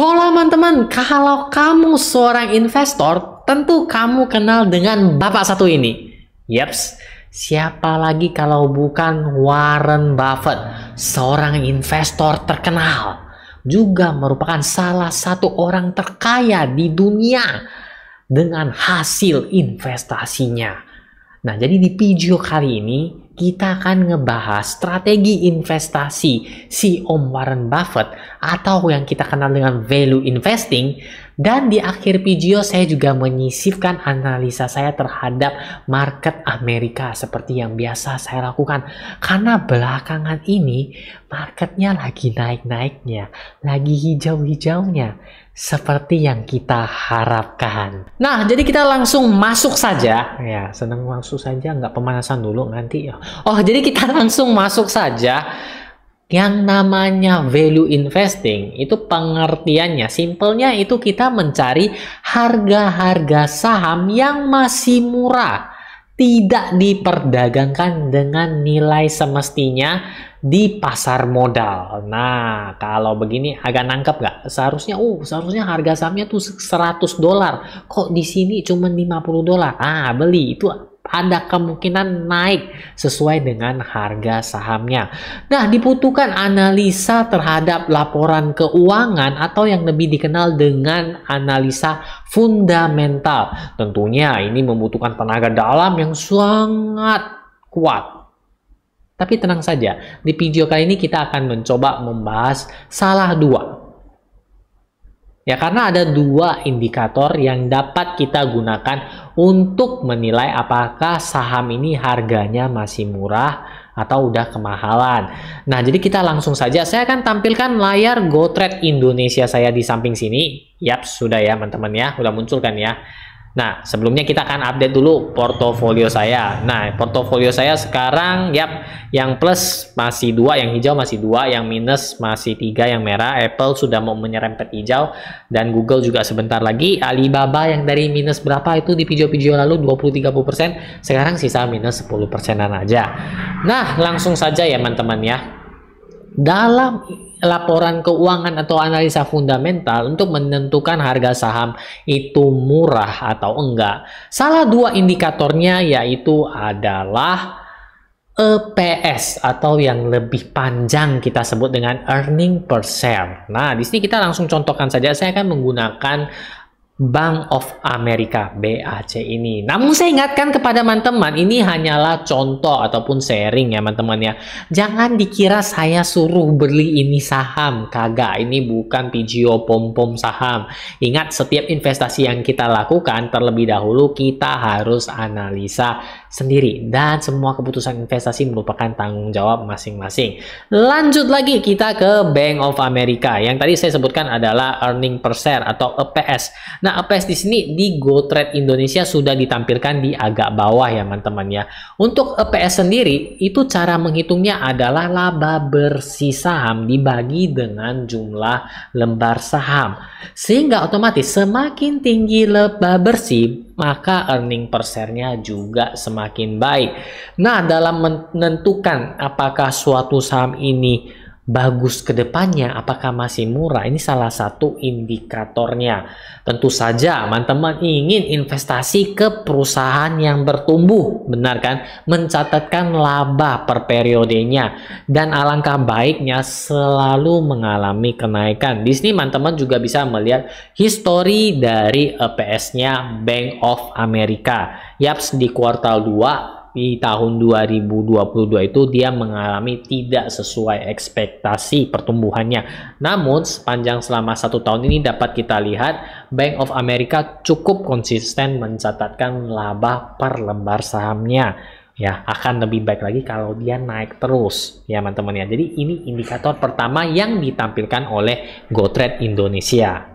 Halo teman-teman, kalau kamu seorang investor, tentu kamu kenal dengan bapak satu ini. Yaps, siapa lagi kalau bukan Warren Buffett, seorang investor terkenal. Juga merupakan salah satu orang terkaya di dunia dengan hasil investasinya. Nah, jadi di video kali ini kita akan ngebahas strategi investasi si Om Warren Buffett atau yang kita kenal dengan value investing, dan di akhir video saya juga menyisipkan analisa saya terhadap market Amerika seperti yang biasa saya lakukan, karena belakangan ini marketnya lagi naik-naiknya, lagi hijau-hijaunya seperti yang kita harapkan. Nah, jadi kita langsung masuk saja. Ya, senang langsung saja, nggak pemanasan dulu nanti ya. Oh, jadi kita langsung masuk saja. Yang namanya value investing itu pengertiannya, simpelnya itu kita mencari harga-harga saham yang masih murah, tidak diperdagangkan dengan nilai semestinya di pasar modal. Nah, kalau begini agak nangkep nggak? Seharusnya harga sahamnya tuh $100. Kok di sini cuma $50? Ah, beli itu ada kemungkinan naik sesuai dengan harga sahamnya. Nah, dibutuhkan analisa terhadap laporan keuangan atau yang lebih dikenal dengan analisa fundamental. Tentunya ini membutuhkan tenaga dalam yang sangat kuat. Tapi tenang saja, di video kali ini kita akan mencoba membahas salah dua. Ya, karena ada dua indikator yang dapat kita gunakan untuk menilai apakah saham ini harganya masih murah atau udah kemahalan. Nah, jadi kita langsung saja, saya akan tampilkan layar GoTrade Indonesia saya di samping sini. Yap, sudah ya teman-teman ya, udah muncul kan ya. Nah, sebelumnya kita akan update dulu portofolio saya. Nah, portofolio saya sekarang yang plus masih 2, yang hijau masih 2, yang minus masih 3, yang merah. Apple sudah mau menyerempet hijau, dan Google juga sebentar lagi. Alibaba yang dari minus berapa itu di video-video lalu 20-30%, sekarang sisa minus 10%-an aja. Nah, langsung saja ya teman-teman ya. Dalam laporan keuangan atau analisa fundamental untuk menentukan harga saham itu murah atau enggak, salah dua indikatornya yaitu adalah EPS atau yang lebih panjang kita sebut dengan earning per share. Nah, di sini kita langsung contohkan saja. Saya akan menggunakan Bank of America, BAC ini. Namun saya ingatkan kepada teman-teman, ini hanyalah contoh ataupun sharing ya teman-teman ya. Jangan dikira saya suruh beli ini saham, kagak. Ini bukan video pom-pom saham. Ingat, setiap investasi yang kita lakukan terlebih dahulu kita harus analisa sendiri, dan semua keputusan investasi merupakan tanggung jawab masing-masing. Lanjut lagi kita ke Bank of America. Yang tadi saya sebutkan adalah earning per share atau EPS. Nah, EPS di sini di GoTrade Indonesia sudah ditampilkan di agak bawah ya teman-teman ya. Untuk EPS sendiri itu cara menghitungnya adalah laba bersih saham dibagi dengan jumlah lembar saham. Sehingga otomatis semakin tinggi laba bersih, maka earning per share-nya juga semakin baik. Nah, dalam menentukan apakah suatu saham ini bagus ke depannya, apakah masih murah, ini salah satu indikatornya. Tentu saja teman-teman ingin investasi ke perusahaan yang bertumbuh, benar kan? Mencatatkan laba per periodenya, dan alangkah baiknya selalu mengalami kenaikan. Di sini teman-teman juga bisa melihat histori dari EPS-nya Bank of America. Yaps, di kuartal 2 di tahun 2022 itu dia mengalami tidak sesuai ekspektasi pertumbuhannya. Namun sepanjang selama 1 tahun ini dapat kita lihat Bank of America cukup konsisten mencatatkan laba per lembar sahamnya. Ya, akan lebih baik lagi kalau dia naik terus ya teman-teman ya. Jadi ini indikator pertama yang ditampilkan oleh GoTrade Indonesia.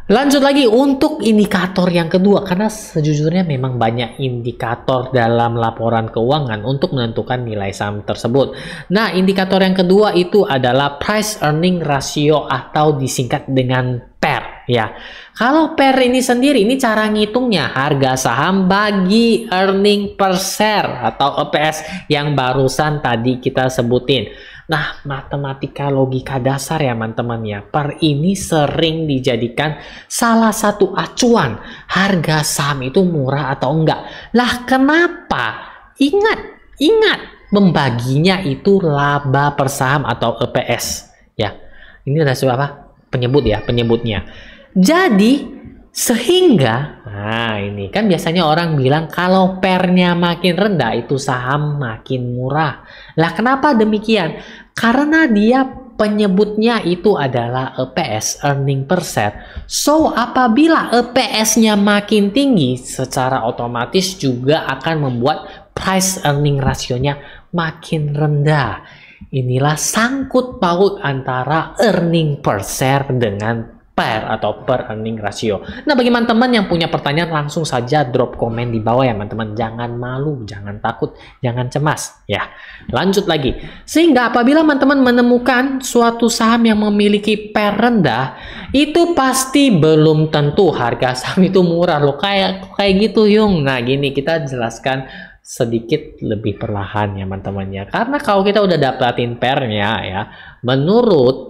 Lanjut lagi untuk indikator yang kedua, karena sejujurnya memang banyak indikator dalam laporan keuangan untuk menentukan nilai saham tersebut. Nah, indikator yang kedua itu adalah price earning ratio atau disingkat dengan PER ya. Kalau PER ini sendiri, ini cara ngitungnya harga saham bagi earning per share atau EPS yang barusan tadi kita sebutin. Nah, matematika logika dasar ya teman-teman ya. Per ini sering dijadikan salah satu acuan harga saham itu murah atau enggak. Lah kenapa? Ingat, membaginya itu laba per saham atau EPS ya. Ini adalah apa? Penyebutnya. Jadi sehingga, nah ini kan biasanya orang bilang kalau pernya makin rendah itu saham makin murah. Lah kenapa demikian? Karena dia penyebutnya itu adalah EPS, earning per share. So apabila EPS-nya makin tinggi, secara otomatis juga akan membuat price earning rasionya makin rendah. Inilah sangkut paut antara earning per share dengan per atau per earning ratio. Nah, bagi teman-teman yang punya pertanyaan langsung saja drop komen di bawah ya teman-teman. Jangan malu, jangan takut, jangan cemas ya. Lanjut lagi. Sehingga apabila teman-teman menemukan suatu saham yang memiliki per rendah, itu pasti belum tentu harga saham itu murah loh. Kayak gitu Yung. Nah, gini kita jelaskan sedikit lebih perlahan ya teman-teman ya. Karena kalau kita udah dapatin pernya ya, menurut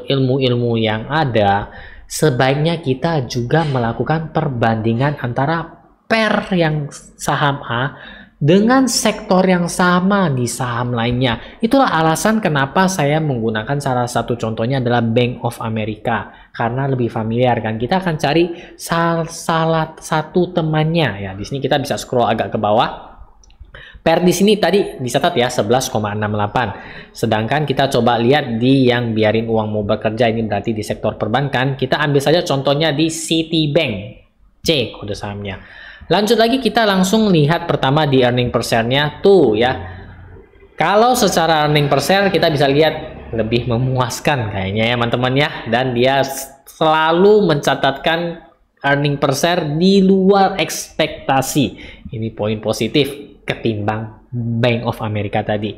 ilmu-ilmu yang ada, sebaiknya kita juga melakukan perbandingan antara per yang saham A dengan sektor yang sama di saham lainnya. Itulah alasan kenapa saya menggunakan salah satu contohnya adalah Bank of America, karena lebih familiar kan. Kita akan cari salah satu temannya ya. Di sini kita bisa scroll agak ke bawah. Per di sini tadi dicatat ya 11,68. Sedangkan kita coba lihat di yang biarin uang mau bekerja, ini berarti di sektor perbankan. Kita ambil saja contohnya di Citibank. C kode sahamnya. Lanjut lagi kita langsung lihat pertama di earning per share-nya tuh ya. Kalau secara earning per share kita bisa lihat lebih memuaskan kayaknya ya teman-teman ya, dan dia selalu mencatatkan earning per share di luar ekspektasi. Ini poin positif ketimbang Bank of America tadi.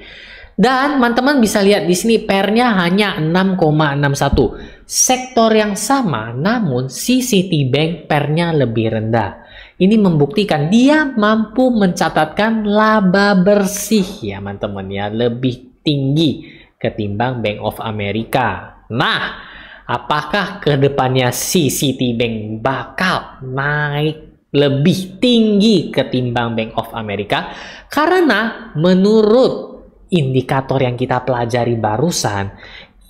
Dan teman-teman bisa lihat di sini pernya hanya 6,61. Sektor yang sama, namun si Citibank pernya lebih rendah. Ini membuktikan dia mampu mencatatkan laba bersih ya teman-teman ya, lebih tinggi ketimbang Bank of America. Nah, apakah kedepannya si Citibank bakal naik lebih tinggi ketimbang Bank of America? Karena menurut indikator yang kita pelajari barusan,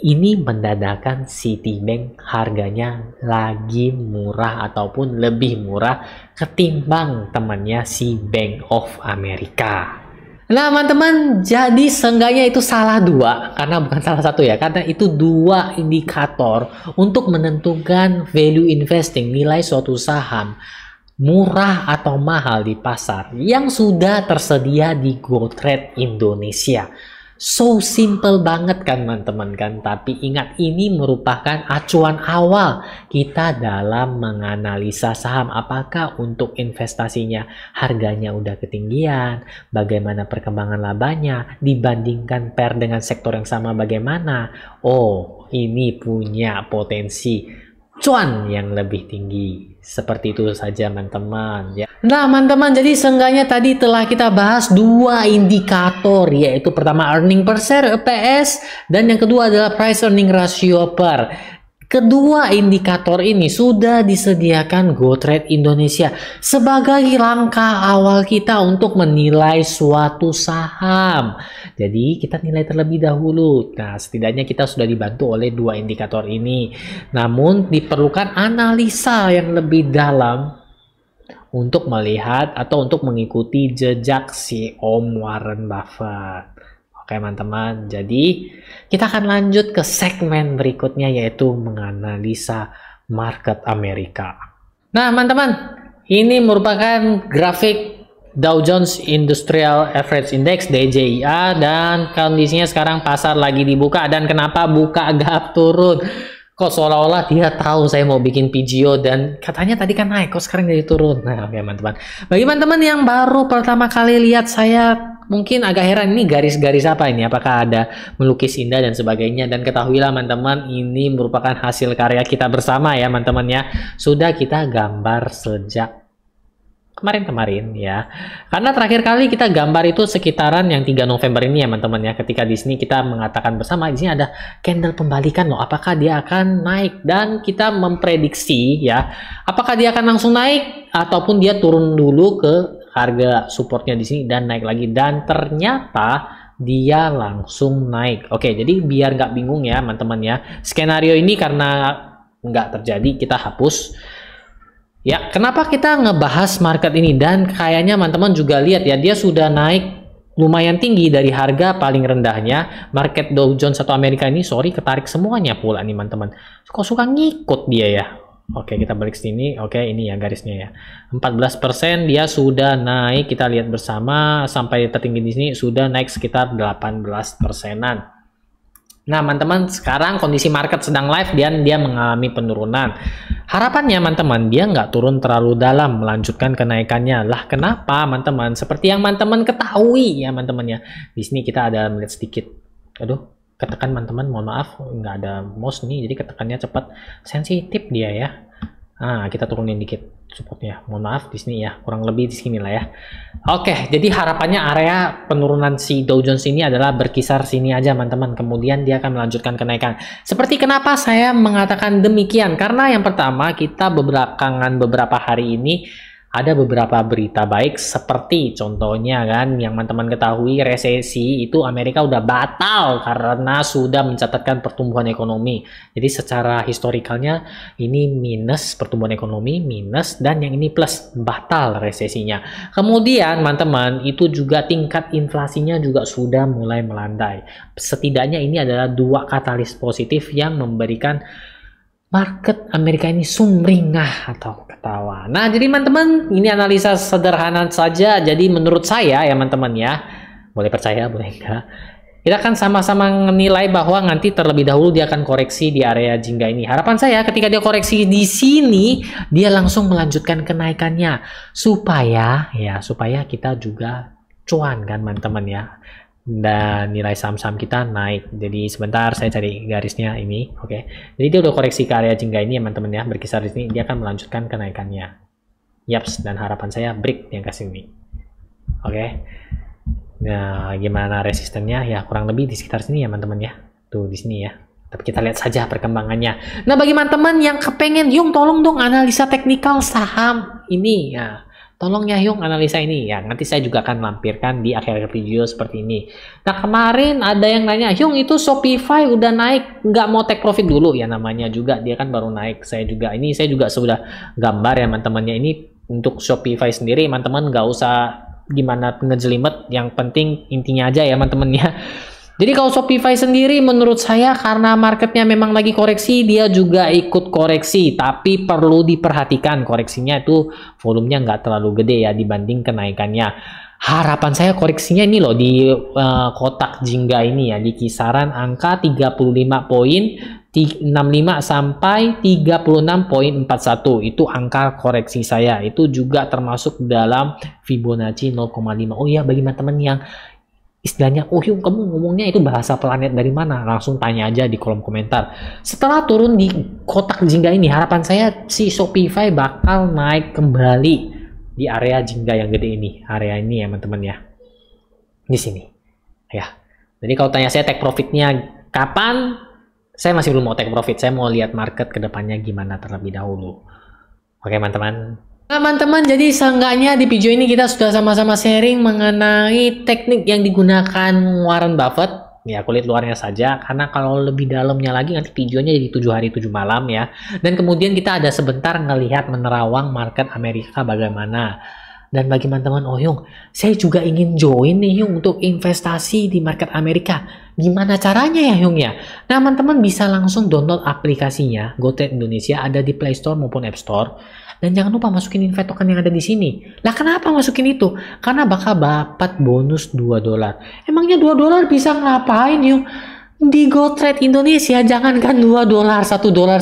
ini mendadakan Citibank harganya lagi murah ataupun lebih murah ketimbang temannya si Bank of America. Nah teman-teman, jadi seenggaknya itu salah dua, karena bukan salah satu ya, karena itu dua indikator untuk menentukan value investing, nilai suatu saham murah atau mahal di pasar yang sudah tersedia di GoTrade Indonesia. So simple banget kan teman-teman kan, tapi ingat ini merupakan acuan awal kita dalam menganalisa saham. Apakah untuk investasinya harganya udah ketinggian, bagaimana perkembangan labanya, dibandingkan per dengan sektor yang sama bagaimana. Oh, ini punya potensi cuan yang lebih tinggi. Seperti itu saja teman-teman ya. Nah teman-teman, jadi seenggaknya tadi telah kita bahas dua indikator, yaitu pertama earning per share EPS, dan yang kedua adalah price earning ratio per. Kedua indikator ini sudah disediakan GoTrade Indonesia sebagai langkah awal kita untuk menilai suatu saham. Jadi kita nilai terlebih dahulu. Nah, setidaknya kita sudah dibantu oleh dua indikator ini. Namun diperlukan analisa yang lebih dalam untuk melihat atau untuk mengikuti jejak si Om Warren Buffett. Oke teman-teman, jadi kita akan lanjut ke segmen berikutnya, yaitu menganalisa market Amerika. Nah teman-teman, ini merupakan grafik Dow Jones Industrial Average Index DJIA, dan kondisinya sekarang pasar lagi dibuka. Dan kenapa buka gap turun? Kok seolah-olah dia tahu saya mau bikin PGO dan katanya tadi kan naik, kok sekarang jadi turun. Nah oke teman-teman, bagi teman-teman yang baru pertama kali lihat saya, mungkin agak heran ini garis-garis apa ini, apakah ada melukis indah dan sebagainya. Dan ketahuilah teman-teman, ini merupakan hasil karya kita bersama ya teman-teman ya. Sudah kita gambar sejak kemarin-kemarin ya. Karena terakhir kali kita gambar itu sekitaran yang 3 November ini ya teman-teman ya. Ketika di sini kita mengatakan bersama di sini ada candle pembalikan loh. Apakah dia akan naik, dan kita memprediksi ya. Apakah dia akan langsung naik ataupun dia turun dulu ke harga supportnya di sini dan naik lagi, dan ternyata dia langsung naik. Oke, jadi biar nggak bingung ya teman-teman ya. Skenario ini karena nggak terjadi kita hapus. Ya, kenapa kita ngebahas market ini? Dan kayaknya teman-teman juga lihat ya, dia sudah naik lumayan tinggi dari harga paling rendahnya. Market Dow Jones atau Amerika ini, sorry, ketarik semuanya pula nih teman-teman. Kok suka ngikut dia ya? Oke, kita balik sini. Oke, ini ya garisnya ya. 14% dia sudah naik. Kita lihat bersama sampai tertinggi di sini sudah naik sekitar 18%-an. Nah, teman-teman, sekarang kondisi market sedang live dan dia mengalami penurunan. Harapannya, teman-teman, dia nggak turun terlalu dalam, melanjutkan kenaikannya. Lah, kenapa, teman-teman? Seperti yang teman-teman ketahui ya, teman-teman ya. Di sini kita ada melihat sedikit. Aduh, ketekan, teman-teman. Mohon maaf, nggak ada mouse nih, jadi ketekannya cepat. Sensitif dia ya. Nah, kita turunin dikit supportnya. Mohon maaf di sini ya, kurang lebih di sini lah ya. Oke, jadi harapannya area penurunan si Dow Jones ini adalah berkisar sini aja, teman-teman. Kemudian dia akan melanjutkan kenaikan. Seperti kenapa saya mengatakan demikian? Karena yang pertama, kita beberapa hari ini ada beberapa berita baik, seperti contohnya kan yang teman-teman ketahui, resesi itu Amerika udah batal karena sudah mencatatkan pertumbuhan ekonomi. Jadi secara historikalnya ini minus, pertumbuhan ekonomi minus, dan yang ini plus, batal resesinya. Kemudian teman-teman itu juga tingkat inflasinya juga sudah mulai melandai. Setidaknya ini adalah dua katalis positif yang memberikan market Amerika ini sumringah atau ketawa. Nah, jadi teman-teman, ini analisa sederhana saja. Jadi menurut saya ya teman-teman ya, boleh percaya, boleh enggak. Kita akan sama-sama menilai bahwa nanti terlebih dahulu dia akan koreksi di area jingga ini. Harapan saya ketika dia koreksi di sini, dia langsung melanjutkan kenaikannya supaya kita juga cuan kan teman-teman ya. Dan nilai saham-saham kita naik. Jadi sebentar saya cari garisnya ini. Oke. Jadi dia udah koreksi ke area jingga ini ya teman-teman ya, berkisar di sini, dia akan melanjutkan kenaikannya. Yaps, dan harapan saya break yang kasih ini. Oke. Nah, gimana resistennya? Ya kurang lebih di sekitar sini ya teman-teman ya. Tuh di sini ya. Tapi kita lihat saja perkembangannya. Nah, bagi teman-teman yang kepengen, Yung tolong dong analisa teknikal saham ini ya. Tolong ya Yung analisa ini ya, nanti saya juga akan lampirkan di akhir video seperti ini. Nah, kemarin ada yang nanya, Yung itu Shopify udah naik, nggak mau take profit dulu ya, namanya juga dia kan baru naik. Saya juga sudah gambar ya teman-temannya. Ini untuk Shopify sendiri teman-teman nggak usah gimana ngejelimet, yang penting intinya aja ya teman-teman ya. Jadi kalau Shopify sendiri menurut saya karena marketnya memang lagi koreksi, dia juga ikut koreksi. Tapi perlu diperhatikan koreksinya itu volumenya nggak terlalu gede ya dibanding kenaikannya. Harapan saya koreksinya ini loh di kotak jingga ini ya, di kisaran angka 35.65 sampai 36.41. Itu angka koreksi saya. Itu juga termasuk dalam Fibonacci 0,5. Oh ya, bagi teman-teman yang istilahnya, oh Yung kamu ngomongnya itu bahasa planet dari mana? Langsung tanya aja di kolom komentar. Setelah turun di kotak jingga ini, harapan saya si Shopify bakal naik kembali di area jingga yang gede ini. Area ini ya teman-teman ya. Di sini. Ya. Jadi kalau tanya saya take profitnya kapan? Saya masih belum mau take profit. Saya mau lihat market kedepannya gimana terlebih dahulu. Oke teman-teman. Teman-teman, jadi seenggaknya di video ini kita sudah sama-sama sharing mengenai teknik yang digunakan Warren Buffett. Ya, kulit luarnya saja, karena kalau lebih dalamnya lagi nanti videonya jadi 7 hari 7 malam ya. Dan kemudian kita ada sebentar ngelihat menerawang market Amerika bagaimana. Dan bagi teman-teman, oh Yung, saya juga ingin join nih Yung untuk investasi di market Amerika. Gimana caranya ya Yung ya? Nah, teman-teman bisa langsung download aplikasinya GoTrade Indonesia, ada di Play Store maupun App Store. Dan jangan lupa masukin invite token yang ada di sini. Lah kenapa masukin itu? Karena bakal dapat bonus $2. Emangnya $2 bisa ngapain Yung? Di GoTrade Indonesia jangankan $2, $1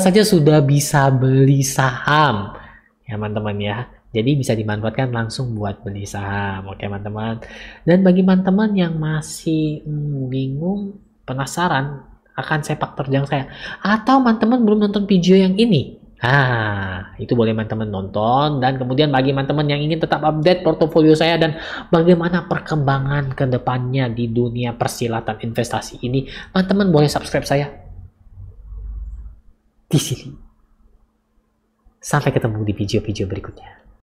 saja sudah bisa beli saham. Ya teman-teman ya. Jadi bisa dimanfaatkan langsung buat beli saham. Oke teman-teman. Dan bagi teman-teman yang masih bingung, penasaran akan sepak terjang saya, atau teman-teman belum nonton video yang ini, Itu boleh teman-teman nonton. Dan kemudian bagi teman-teman yang ingin tetap update portofolio saya dan bagaimana perkembangan ke depannya di dunia persilatan investasi ini, teman-teman boleh subscribe saya di sini. Sampai ketemu di video-video berikutnya.